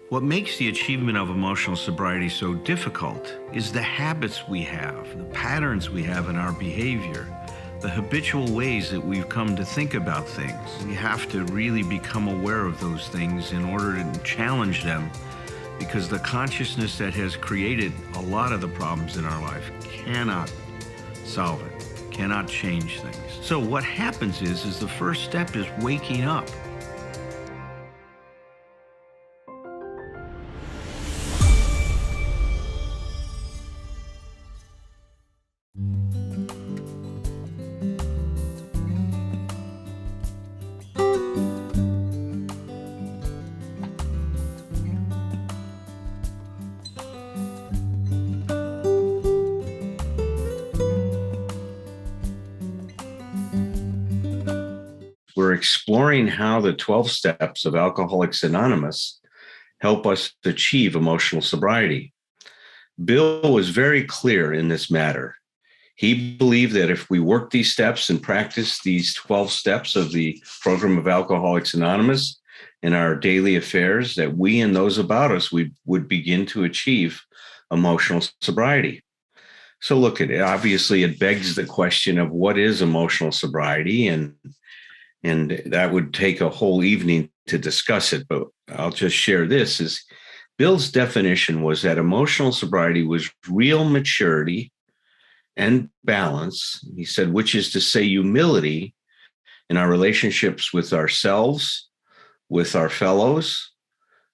What makes the achievement of emotional sobriety so difficult is the habits we have, the patterns we have in our behavior, the habitual ways that we've come to think about things. We have to really become aware of those things in order to challenge them, because the consciousness that has created a lot of the problems in our life cannot solve it, cannot change things. So what happens is the first step is waking up. We're exploring how the 12 steps of Alcoholics Anonymous help us achieve emotional sobriety. Bill was very clear in this matter. He believed that if we work these steps and practice these 12 steps of the program of Alcoholics Anonymous in our daily affairs, that we and those about us, we would begin to achieve emotional sobriety. So look at it. Obviously, it begs the question of what is emotional sobriety, and that would take a whole evening to discuss it, but I'll just share this. Is Bill's definition was that emotional sobriety was real maturity and balance, he said, which is to say humility in our relationships with ourselves, with our fellows,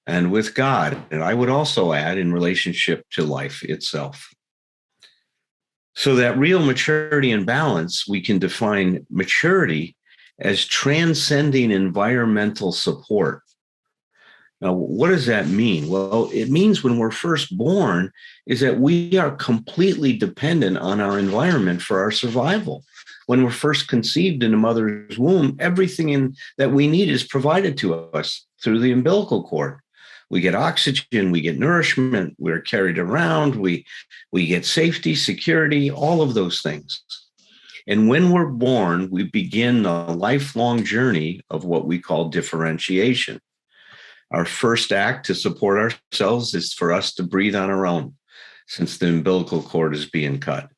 and with God. And I would also add in relationship to life itself. So that real maturity and balance, we can define maturity as transcending environmental support. Now, what does that mean? Well, it means when we're first born is that we are completely dependent on our environment for our survival. When we're first conceived in a mother's womb, everything that we need is provided to us through the umbilical cord. We get oxygen, we get nourishment, we're carried around, we get safety, security, all of those things. And when we're born, we begin a lifelong journey of what we call differentiation. Our first act to support ourselves is for us to breathe on our own, since the umbilical cord is being cut.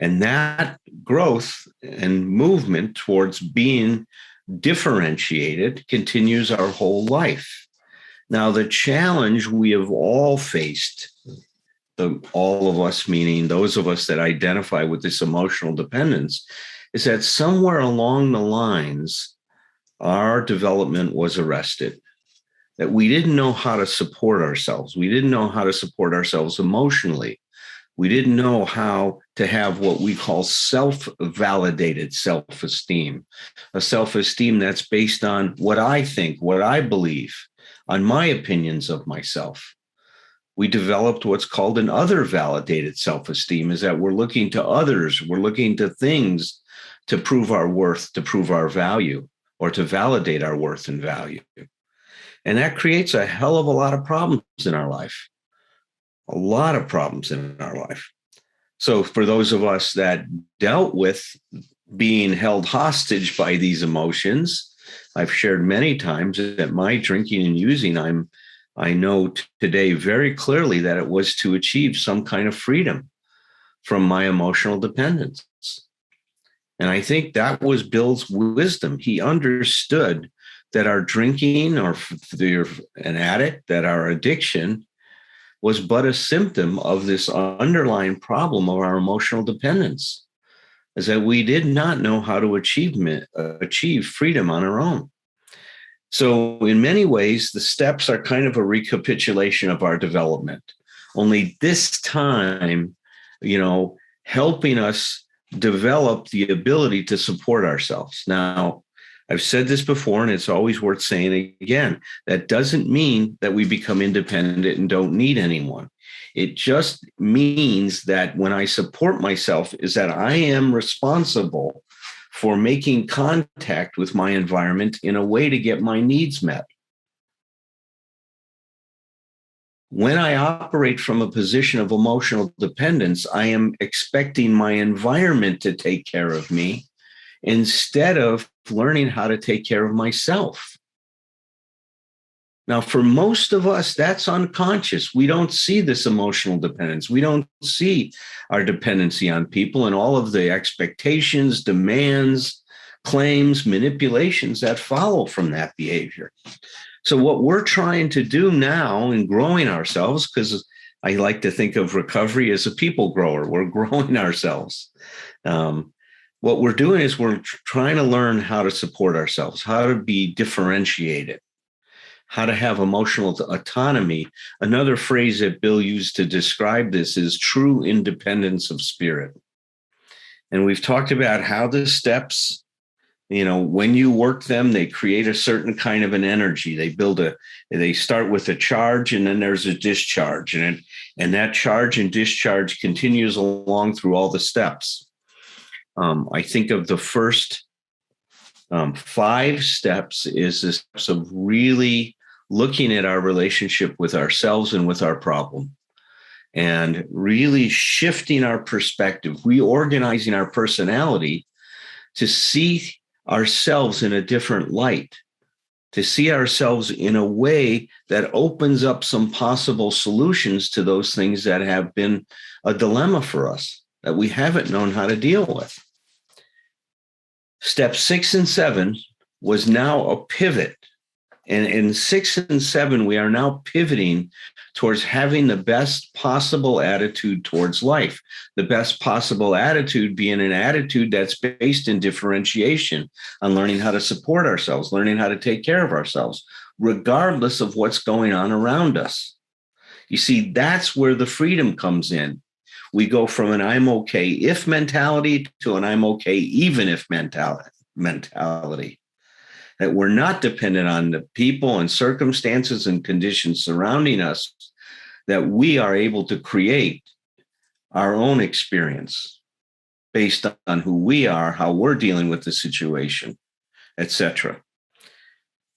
And that growth and movement towards being differentiated continues our whole life. Now, the challenge we have all faced, all of us, meaning those of us that identify with this emotional dependence, is that somewhere along the lines, our development was arrested, that we didn't know how to support ourselves. We didn't know how to support ourselves emotionally. We didn't know how to have what we call self-validated self-esteem, a self-esteem that's based on what I think, what I believe, on my opinions of myself. We developed what's called an other validated self-esteem, is that we're looking to others, we're looking to things to prove our worth, to prove our value, or to validate our worth and value. And that creates a hell of a lot of problems in our life, a lot of problems in our life. So for those of us that dealt with being held hostage by these emotions, I've shared many times that my drinking and using, I know today very clearly that it was to achieve some kind of freedom from my emotional dependence. And I think that was Bill's wisdom. He understood that our drinking, or an addict, that our addiction was but a symptom of this underlying problem of our emotional dependence, is that we did not know how to achieve freedom on our own. So in many ways, the steps are kind of a recapitulation of our development, only this time, helping us develop the ability to support ourselves. Now, I've said this before, and it's always worth saying again, that doesn't mean that we become independent and don't need anyone. It just means that when I support myself, is that I am responsible for making contact with my environment in a way to get my needs met. When I operate from a position of emotional dependence, I am expecting my environment to take care of me instead of learning how to take care of myself. Now, for most of us, that's unconscious. We don't see this emotional dependence. We don't see our dependency on people and all of the expectations, demands, claims, manipulations that follow from that behavior. So, what we're trying to do now in growing ourselves, because I like to think of recovery as a people grower, we're growing ourselves. What we're doing is we're trying to learn how to support ourselves, how to be differentiated, how to have emotional autonomy. Another phrase that Bill used to describe this is true independence of spirit. And we've talked about how the steps, when you work them, they create a certain kind of an energy. They start with a charge, and then there's a discharge. And that charge and discharge continues along through all the steps. I think of the first 5 steps is the steps of really looking at our relationship with ourselves and with our problem, and really shifting our perspective, reorganizing our personality to see ourselves in a different light, to see ourselves in a way that opens up some possible solutions to those things that have been a dilemma for us that we haven't known how to deal with. Step 6 and 7 was now a pivot. And in 6 and 7, we are now pivoting towards having the best possible attitude towards life. The best possible attitude being an attitude that's based in differentiation, on learning how to support ourselves, learning how to take care of ourselves, regardless of what's going on around us. You see, that's where the freedom comes in. We go from an I'm okay if mentality to an I'm okay even if mentality. That we're not dependent on the people and circumstances and conditions surrounding us, that we are able to create our own experience based on who we are, how we're dealing with the situation, etc.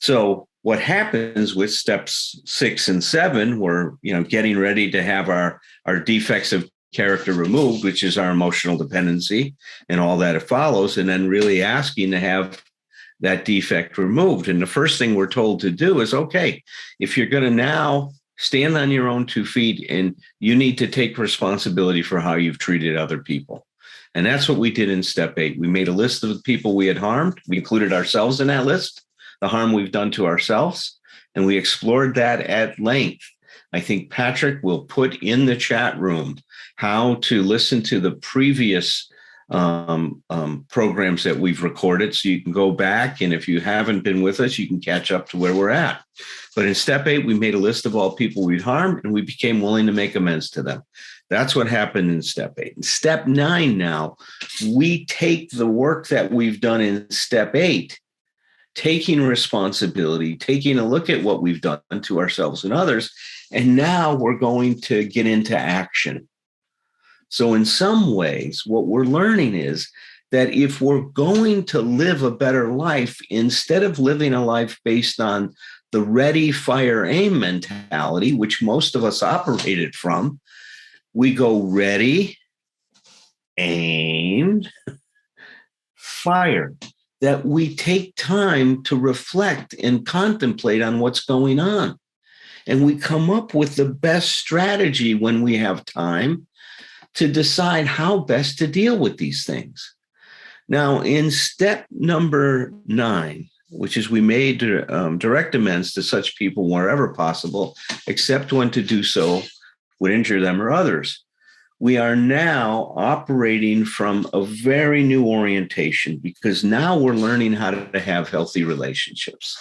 So what happens with steps 6 and 7, we're getting ready to have our defects of character removed, which is our emotional dependency and all that it follows, and then really asking to have that defect removed. And the first thing we're told to do is, okay, if you're going to now stand on your own 2 feet, and you need to take responsibility for how you've treated other people. And that's what we did in step 8. We made a list of the people we had harmed. We included ourselves in that list, the harm we've done to ourselves, and we explored that at length. I think Patrick will put in the chat room how to listen to the previous programs that we've recorded, so you can go back, and if you haven't been with us, you can catch up to where we're at. But in step 8, we made a list of all people we'd harmed, and we became willing to make amends to them. That's what happened in step 8. In step 9 now, we take the work that we've done in step 8, taking responsibility, taking a look at what we've done to ourselves and others, and now we're going to get into action. So in some ways, what we're learning is that if we're going to live a better life, instead of living a life based on the ready, fire, aim mentality, which most of us operated from, we go ready, aimed, fire. That we take time to reflect and contemplate on what's going on. And we come up with the best strategy when we have time to decide how best to deal with these things. Now, in step number 9, which is we made direct amends to such people wherever possible, except when to do so would injure them or others. We are now operating from a very new orientation, because now we're learning how to have healthy relationships.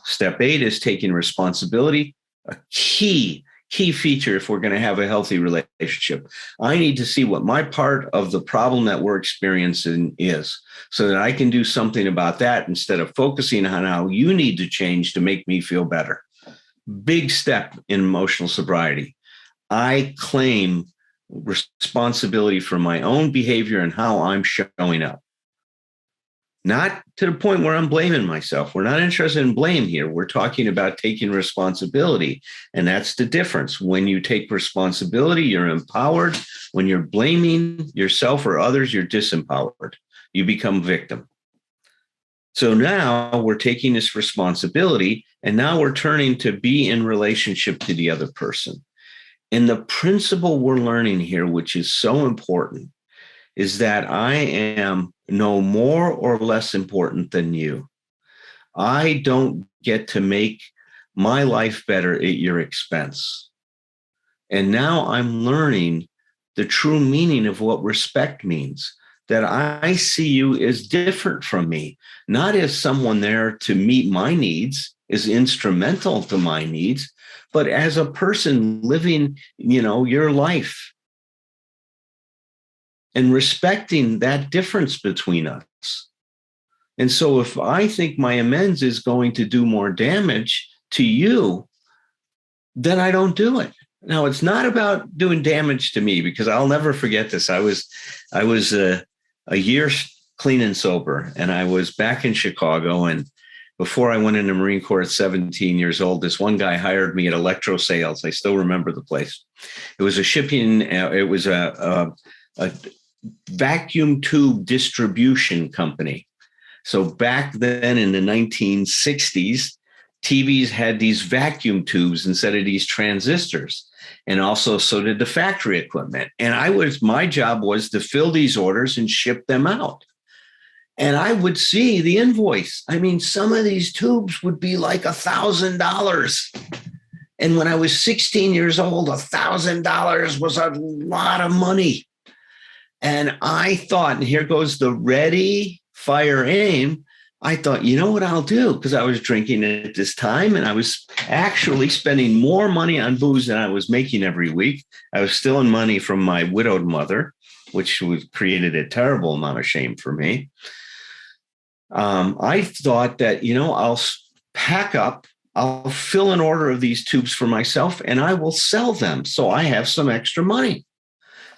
Step 8 is taking responsibility, a key feature if we're going to have a healthy relationship. I need to see what my part of the problem that we're experiencing is, so that I can do something about that instead of focusing on how you need to change to make me feel better. Big step in emotional sobriety. I claim responsibility for my own behavior and how I'm showing up. Not to the point where I'm blaming myself. We're not interested in blame here. We're talking about taking responsibility. And that's the difference. When you take responsibility, you're empowered. When you're blaming yourself or others, you're disempowered. You become victim. So now we're taking this responsibility, And now we're turning to be in relationship to the other person. And the principle we're learning here, which is so important, is that I am no more or less important than you. I don't get to make my life better at your expense. And now I'm learning the true meaning of what respect means, that I see you as different from me, not as someone there to meet my needs, is instrumental to my needs, but as a person living, your life, and respecting that difference between us. And so if I think my amends is going to do more damage to you, then I don't do it. Now, it's not about doing damage to me, because I'll never forget this. I was a year clean and sober, and I was back in Chicago. And before I went into Marine Corps at 17 years old, this one guy hired me at Electro Sales. I still remember the place. It was a shipping. It was a vacuum tube distribution company. So back then in the 1960s, TVs had these vacuum tubes instead of these transistors. And also, so did the factory equipment. And my job was to fill these orders and ship them out. And I would see the invoice. I mean, some of these tubes would be like $1,000. And when I was 16 years old, $1,000 was a lot of money. And I thought, and here goes the ready, fire, aim. I thought, you know what I'll do? Because I was drinking at this time, and I was actually spending more money on booze than I was making every week. I was stealing money from my widowed mother, which created a terrible amount of shame for me. I thought that, I'll pack up, I'll fill an order of these tubes for myself, and I will sell them so I have some extra money.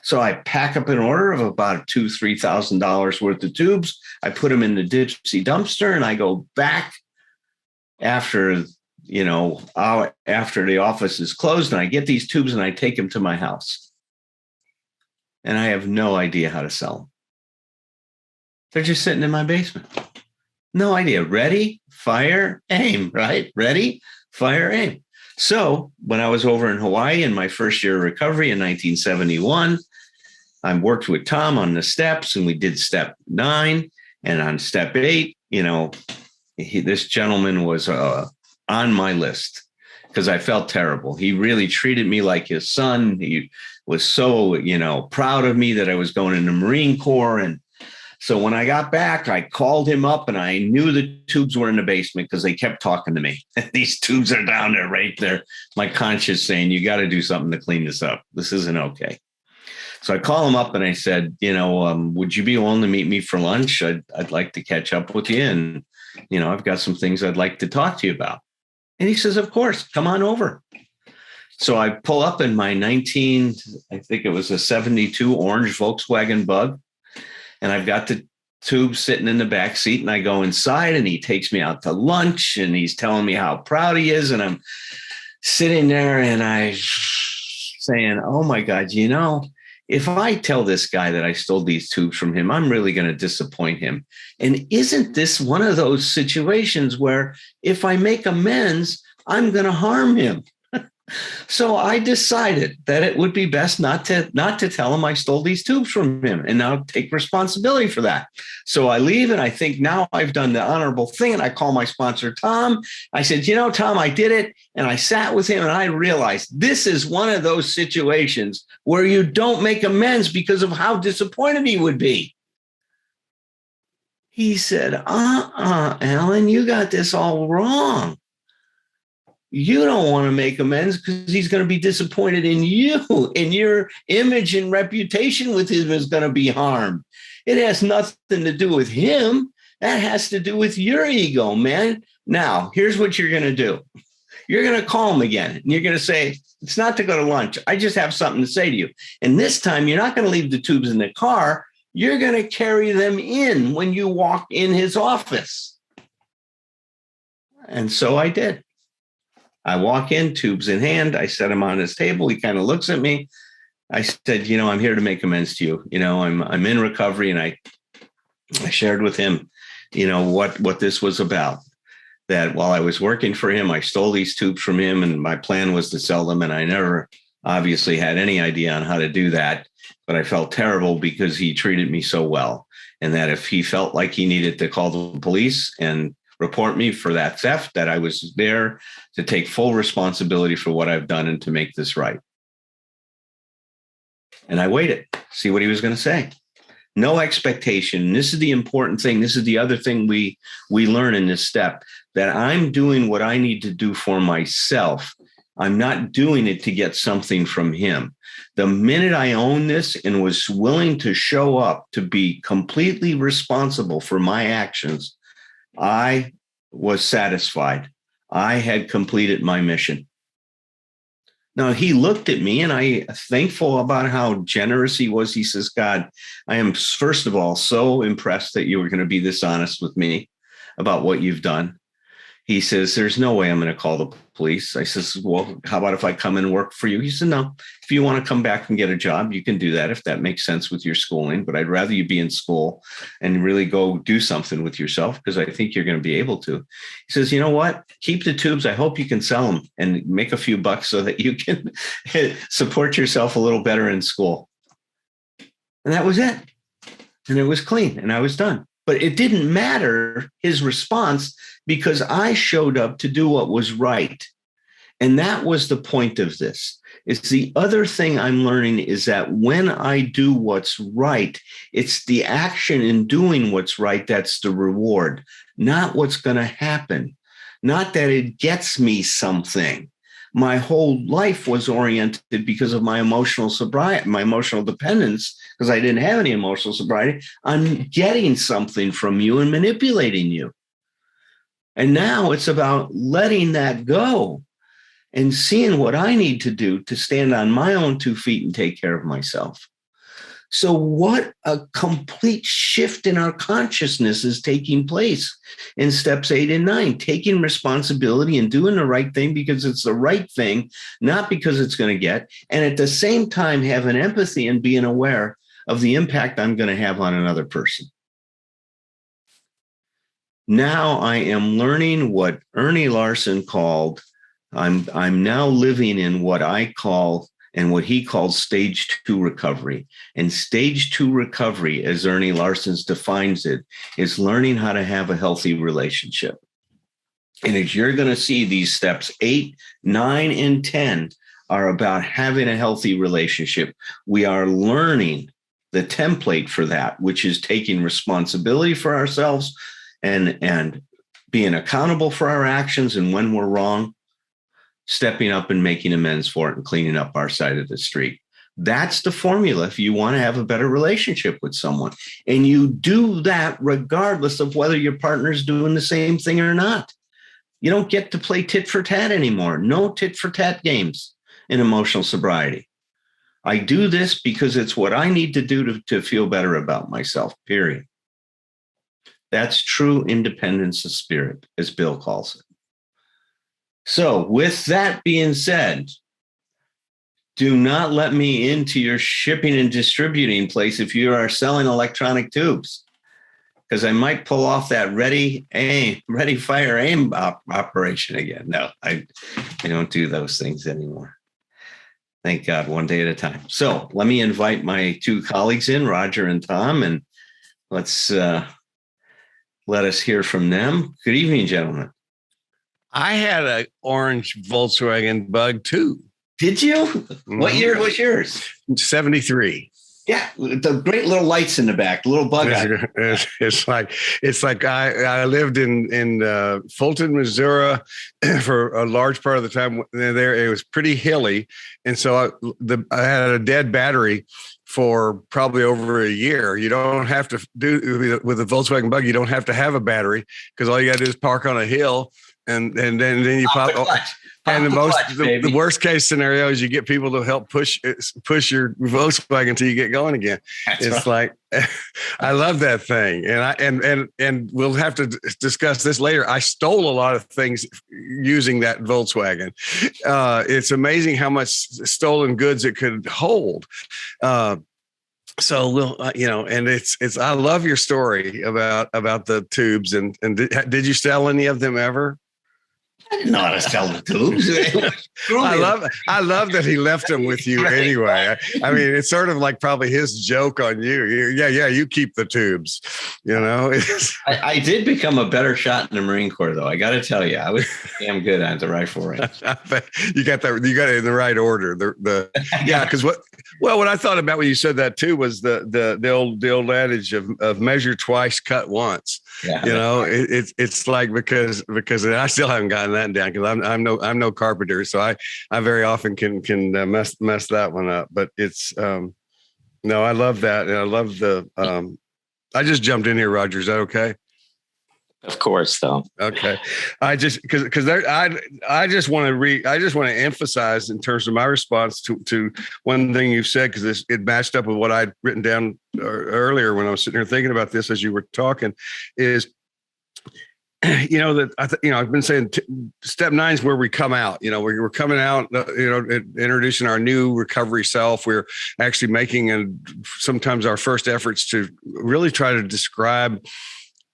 So I pack up an order of about $2,000-$3,000 worth of tubes. I put them in the Dipsy dumpster, and I go back after the office is closed, and I get these tubes and I take them to my house. And I have no idea how to sell them. They're just sitting in my basement. No idea. Ready, fire, aim, right? Ready, fire, aim. So when I was over in Hawaii in my first year of recovery in 1971, I worked with Tom on the steps, and we did step 9. And on step 8, this gentleman was on my list because I felt terrible. He really treated me like his son. He was so, proud of me that I was going in the Marine Corps. And so when I got back, I called him up, and I knew the tubes were in the basement because they kept talking to me. These tubes are down there, right there. My conscience saying, you got to do something to clean this up. This isn't okay. So I call him up and I said, would you be willing to meet me for lunch? I'd like to catch up with you. And, I've got some things I'd like to talk to you about. And he says, of course, come on over. So I pull up in my I think it was a 72 orange Volkswagen Bug. And I've got the tube sitting in the back seat, and I go inside, and he takes me out to lunch, and he's telling me how proud he is. And I'm sitting there and I'm saying, oh my God, if I tell this guy that I stole these tubes from him, I'm really going to disappoint him. And isn't this one of those situations where if I make amends, I'm going to harm him? So I decided that it would be best not to tell him I stole these tubes from him, and now take responsibility for that. So I leave, and I think now I've done the honorable thing, and I call my sponsor, Tom. I said, Tom, I did it. And I sat with him, and I realized this is one of those situations where you don't make amends because of how disappointed he would be. He said, Alan, you got this all wrong. You don't want to make amends because he's going to be disappointed in you, and your image and reputation with him is going to be harmed. It has nothing to do with him. That has to do with your ego, man. Now, here's what you're going to do. You're going to call him again, and you're going to say, it's not to go to lunch. I just have something to say to you. And this time, you're not going to leave the tubes in the car. You're going to carry them in when you walk in his office. And so I did. I walk in, tubes in hand. I set him on his table. He kind of looks at me. I said, I'm here to make amends to you. I'm in recovery, and I shared with him, what this was about. that while I was working for him, I stole these tubes from him, and my plan was to sell them. And I never obviously had any idea on how to do that, but I felt terrible because he treated me so well. And that if he felt like he needed to call the police and report me for that theft, that I was there to take full responsibility for what I've done and to make this right. And I waited, see what he was going to say. No expectation. This is the important thing. This is the other thing we learn in this step, that I'm doing what I need to do for myself. I'm not doing it to get something from him. The minute I own this and was willing to show up to be completely responsible for my actions, I was satisfied. I had completed my mission. Now, he looked at me, and I'm thankful about how generous he was. He says, God, I am, first of all, so impressed that you were going to be this honest with me about what you've done. He says, there's no way I'm going to call the police. I says, well, how about if I come and work for you? He said, no, if you want to come back and get a job, you can do that if that makes sense with your schooling. But I'd rather you be in school and really go do something with yourself, because I think you're going to be able to. He says, you know what? Keep the tubes. I hope you can sell them and make a few bucks so that you can support yourself a little better in school. And that was it. And it was clean, and I was done. But it didn't matter, his response, because I showed up to do what was right. And that was the point of this. It's the other thing I'm learning is that when I do what's right, it's the action in doing what's right that's the reward, not what's going to happen, not that it gets me something. My whole life was oriented because of my emotional sobriety, my emotional dependence, because I didn't have any emotional sobriety, on getting something from you and manipulating you. And now it's about letting that go and seeing what I need to do to stand on my own 2 feet and take care of myself. So what a complete shift in our consciousness is taking place in steps 8 and 9, taking responsibility and doing the right thing because it's the right thing, not because it's going to get, and at the same time having empathy and being aware of the impact I'm going to have on another person. Now I am learning what Ernie Larson called, I'm now living in what I call and what he called stage 2 recovery. And stage 2 recovery, as Ernie Larson defines it, is learning how to have a healthy relationship. And as you're going to see, these steps 8, 9, and 10 are about having a healthy relationship. We are learning the template for that, which is taking responsibility for ourselves and being accountable for our actions. And when we're wrong, stepping up and making amends for it and cleaning up our side of the street. That's the formula if you want to have a better relationship with someone. And you do that regardless of whether your partner's doing the same thing or not. You don't get to play tit for tat anymore. No tit for tat games in emotional sobriety. I do this because it's what I need to do to feel better about myself, period. That's true independence of spirit, as Bill calls it. So with that being said, do not let me into your shipping and distributing place if you are selling electronic tubes, because I might pull off that ready, fire, aim operation again. No, I don't do those things anymore. Thank God, one day at a time. So let me invite my 2 colleagues in, Roger and Tom, and let's let us hear from them. Good evening, gentlemen. I had an orange Volkswagen Bug too. Did you? Mm-hmm. What year was yours? 73. Yeah, the great little lights in the back, the little bug eye. It's like I lived in Fulton, Missouri, for a large part of the time there. It was pretty hilly, and so I had a dead battery for probably over a year. You don't have to do with a Volkswagen Bug. You don't have to have a battery because all you got to do is park on a hill. And then you pop. And the worst case scenario is you get people to help push your Volkswagen until you get going again. It's right. Like I love that thing, and we'll have to discuss this later. I stole a lot of things using that Volkswagen. It's amazing how much stolen goods it could hold. so we'll, and it's, I love your story about the tubes and did you sell any of them ever? I didn't know how to sell the tubes. I love that he left them with you anyway. I mean, it's sort of like probably his joke on you. You keep the tubes, I did become a better shot in the Marine Corps, though. I got to tell you, I was damn good at the rifle range. You got it in the right order. Because what I thought about when you said that too was the old adage of measure twice, cut once. Yeah, it's like because I still haven't gotten that down because I'm no carpenter, so I very often can mess that one up. But it's no, I love that, and I love the I just jumped in here, Roger. Is that okay? Of course, though. Okay, I just because I just want to emphasize in terms of my response to one thing you've said, because it matched up with what I'd written down earlier when I was sitting here thinking about this as you were talking. Is I've been saying step 9 is where we come out. We're coming out. Introducing our new recovery self. We're actually making sometimes our first efforts to really try to describe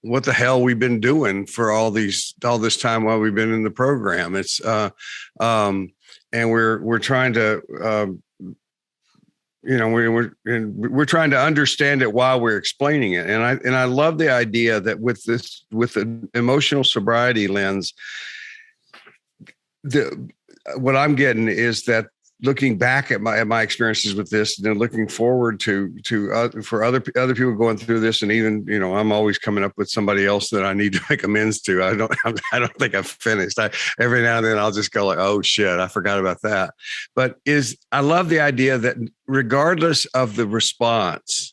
what the hell we've been doing for all this time while we've been in the program. It's and we're trying to we're trying to understand it while we're explaining it. And I love the idea that with the emotional sobriety lens, what I'm getting is that looking back at my experiences with this, and then looking forward to for other people going through this, and even I'm always coming up with somebody else that I need to make amends to. I don't think I've finished. Every now and then I'll just go like, oh shit, I forgot about that. But I love the idea that regardless of the response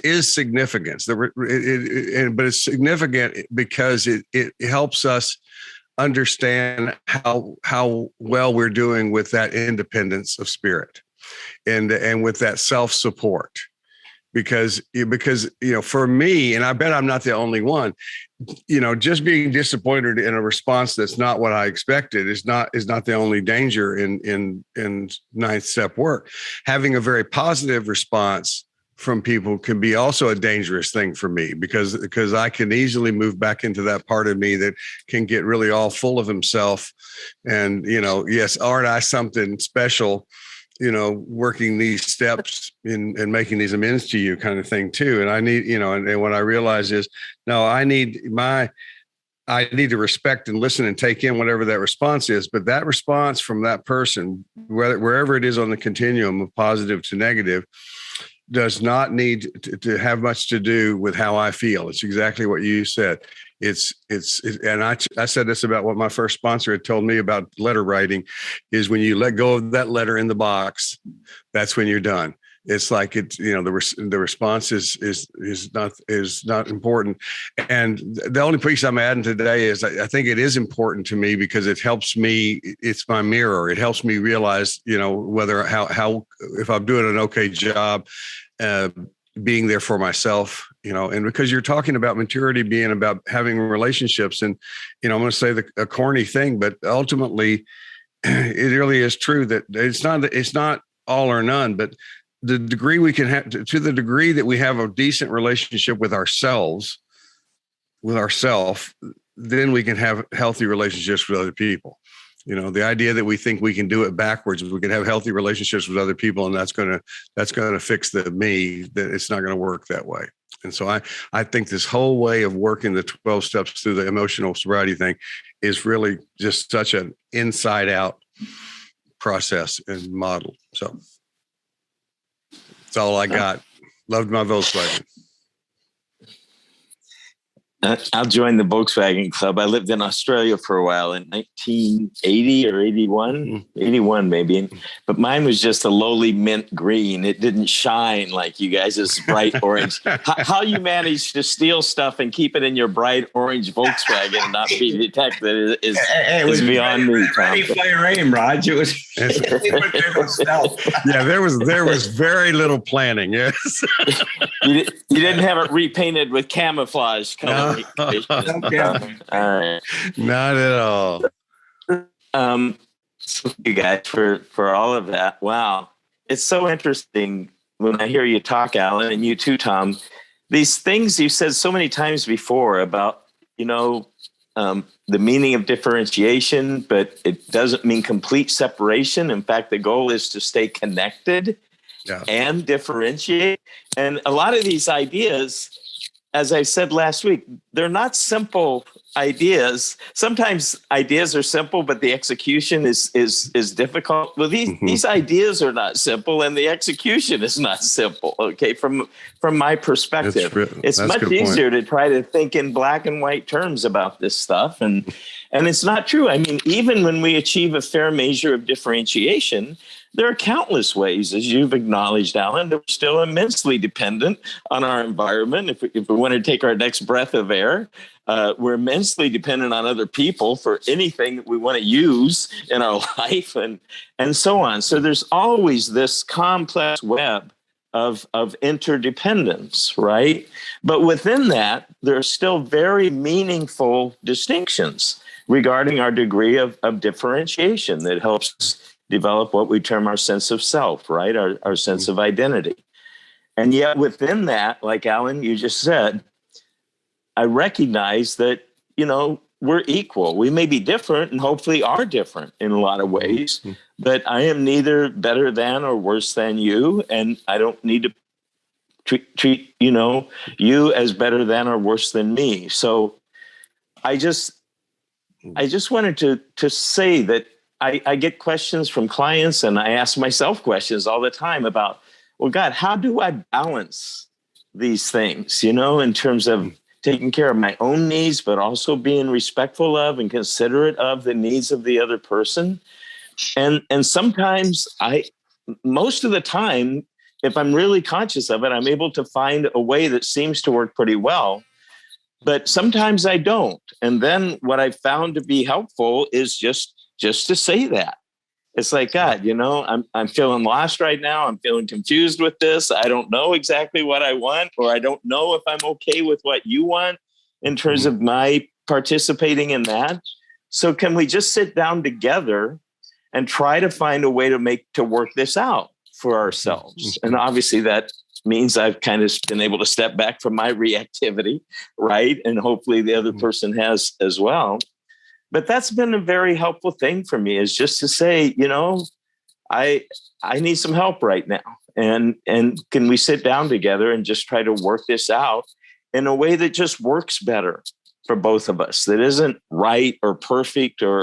is significance. But it's significant because it helps us understand how well we're doing with that independence of spirit and with that self-support, because for me, and I bet I'm not the only one, just being disappointed in a response that's not what I expected is not the only danger in 9th step work. Having a very positive response from people can be also a dangerous thing for me, because I can easily move back into that part of me that can get really all full of himself. And, yes, aren't I something special, working these steps and making these amends to you kind of thing too. And I need, and what I realize is, no, I need to respect and listen and take in whatever that response is. But that response from that person, wherever it is on the continuum of positive to negative, does not need to have much to do with how I feel. It's exactly what you said. And I said this about what my first sponsor had told me about letter writing, is when you let go of that letter in the box, that's when you're done. It's like the response is not important. And the only piece I'm adding today is I think it is important to me because it helps me. It's my mirror. It helps me realize, whether how if I'm doing an okay job being there for myself, and because you're talking about maturity being about having relationships, and I'm going to say a corny thing, but ultimately it really is true that it's not all or none, but the degree we can have, to the degree that we have a decent relationship with ourselves, then we can have healthy relationships with other people. The idea that we think we can do it backwards, we can have healthy relationships with other people, and that's going to fix the me, that it's not going to work that way. And so I think this whole way of working the 12 steps through the emotional sobriety thing is really just such an inside out process and model. So that's all I got. Loved my Volkswagen. I'll join the Volkswagen Club. I lived in Australia for a while in 1980 or 81 maybe. But mine was just a lowly mint green. It didn't shine like you guys' bright orange. How you managed to steal stuff and keep it in your bright orange Volkswagen and not be detected is beyond me, Tom. Ready, fire, aim, Raj. It was yeah, there was very little planning. Yes. You didn't have it repainted with camouflage color. No. Not at all. So you guys for all of that. Wow. It's so interesting when I hear you talk, Alan, and you too, Tom, these things you said so many times before about, the meaning of differentiation, but it doesn't mean complete separation. In fact, the goal is to stay connected and differentiate. And a lot of these ideas, as I said last week, they're not simple ideas. Sometimes ideas are simple, but the execution is difficult. Well, these ideas are not simple, and the execution is not simple. Okay, from my perspective, it's much easier to try to think in black and white terms about this stuff, and it's not true. I mean, even when we achieve a fair measure of differentiation, there are countless ways, as you've acknowledged, Alan, that we're still immensely dependent on our environment. If we want to take our next breath of air, we're immensely dependent on other people for anything that we want to use in our life, and so on. So there's always this complex web of interdependence, right? But within that, there are still very meaningful distinctions regarding our degree of differentiation that helps us develop what we term our sense of self, right? Our sense of identity. And yet within that, like Alan, you just said, I recognize that, we're equal. We may be different and hopefully are different in a lot of ways, but I am neither better than or worse than you. And I don't need to treat you as better than or worse than me. So I just wanted to say that I get questions from clients, and I ask myself questions all the time about, well, God, how do I balance these things, in terms of taking care of my own needs, but also being respectful of and considerate of the needs of the other person. And sometimes most of the time, if I'm really conscious of it, I'm able to find a way that seems to work pretty well. But sometimes I don't. And then what I found to be helpful is just to say that. It's like, God, I'm feeling lost right now. I'm feeling confused with this. I don't know exactly what I want, or I don't know if I'm okay with what you want in terms of my participating in that. So can we just sit down together and try to find a way to work this out for ourselves? And obviously that means I've kind of been able to step back from my reactivity, right? And hopefully the other person has as well. But that's been a very helpful thing for me, is just to say, I need some help right now. And can we sit down together and just try to work this out in a way that just works better for both of us, that isn't right or perfect or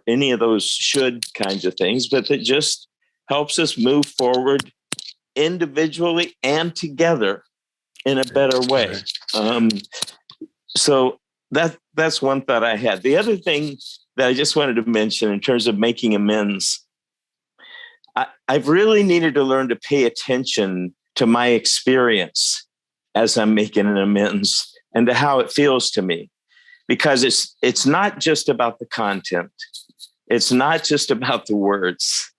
any of those should kinds of things, but that just helps us move forward individually and together in a better way. So that's one thought I had. The other thing that I just wanted to mention in terms of making amends, I've really needed to learn to pay attention to my experience as I'm making an amends and to how it feels to me, because it's not just about the content. It's not just about the words.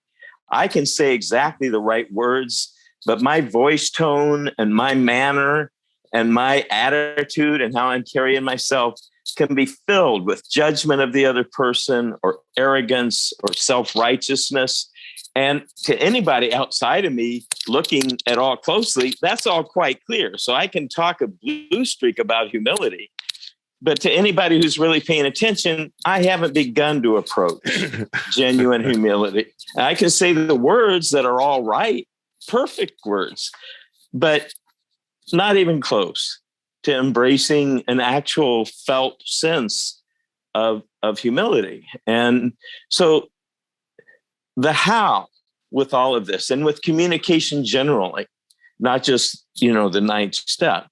I can say exactly the right words, but my voice tone and my manner and my attitude and how I'm carrying myself can be filled with judgment of the other person or arrogance or self-righteousness. And to anybody outside of me looking at all closely, that's all quite clear. So I can talk a blue streak about humility. But to anybody who's really paying attention, I haven't begun to approach genuine humility. I can say the words that are all right, perfect words, but not even close to embracing an actual felt sense of humility. And so the how with all of this, and with communication generally, not just, the ninth step,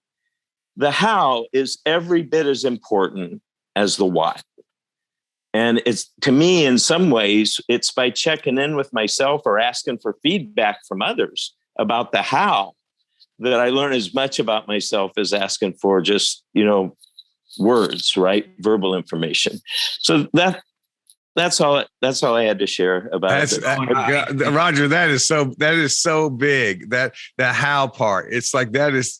the how is every bit as important as the what. And it's, to me, in some ways, it's by checking in with myself or asking for feedback from others about the how that I learn as much about myself as asking for just, words, right? Verbal information. So that's all I had to share about it. Roger, that is so big, that the how part. It's like, that is,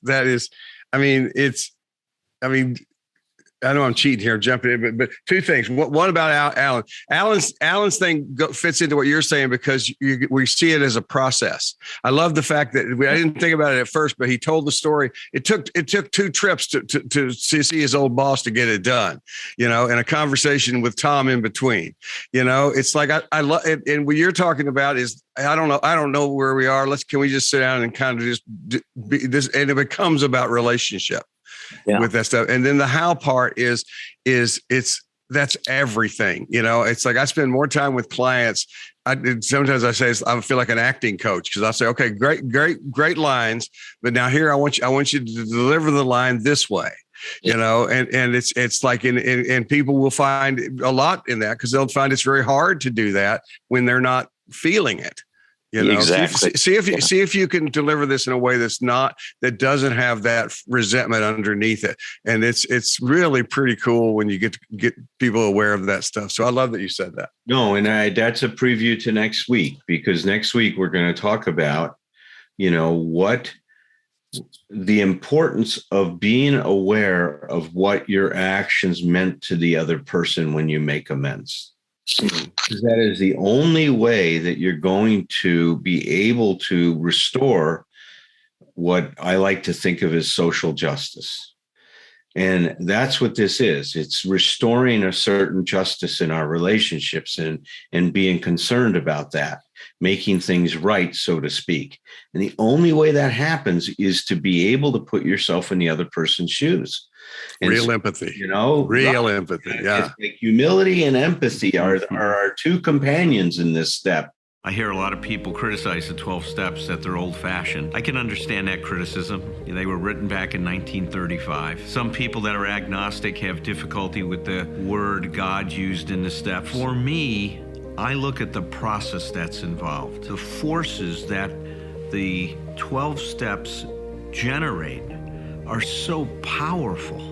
I know I'm cheating here, jumping in, but two things. One about Alan. Alan's thing fits into what you're saying because we see it as a process. I love the fact that I didn't think about it at first, but he told the story. It took 2 trips to see his old boss to get it done, and a conversation with Tom in between. It's like I love it. And what you're talking about is I don't know where we are. Can we just sit down and kind of just be this, and it becomes about relationship. Yeah. With that stuff. And then the how part is that's everything. It's like I spend more time with clients. Sometimes I say I feel like an acting coach because I'll say, okay, great lines, but now here I want you to deliver the line this way. And it's like and people will find a lot in that because they'll find it's very hard to do that when they're not feeling it. Exactly. See if you can deliver this in a way that doesn't have that resentment underneath it. And it's really pretty cool when you get people aware of that stuff. So I love that you said that. No, and that's a preview to next week, because next week we're going to talk about, what the importance of being aware of what your actions meant to the other person when you make amends. Because that is the only way that you're going to be able to restore what I like to think of as social justice. And that's what this is. It's restoring a certain justice in our relationships and being concerned about that, making things right, so to speak. And the only way that happens is to be able to put yourself in the other person's shoes. And real empathy, real empathy. Yeah. Like humility and empathy are our 2 companions in this step. I hear a lot of people criticize the 12 steps that they're old-fashioned. I can understand that criticism. They were written back in 1935. Some people that are agnostic have difficulty with the word God used in the steps. For me, I look at the process that's involved. The forces that the 12 steps generate are so powerful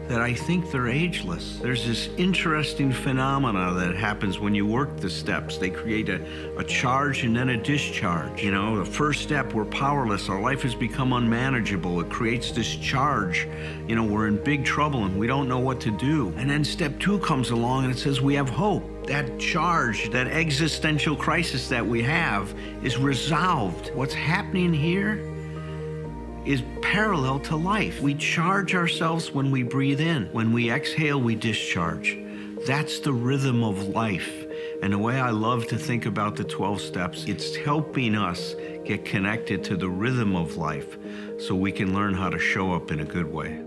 that I think they're ageless. There's this interesting phenomena that happens when you work the steps. They create a charge and then a discharge. The first step, we're powerless. Our life has become unmanageable. It creates this charge. We're in big trouble and we don't know what to do. And then step 2 comes along and it says we have hope. That charge, that existential crisis that we have is resolved. What's happening here is parallel to life. We charge ourselves when we breathe in. When we exhale, we discharge. That's the rhythm of life. And the way I love to think about the 12 steps, it's helping us get connected to the rhythm of life so we can learn how to show up in a good way.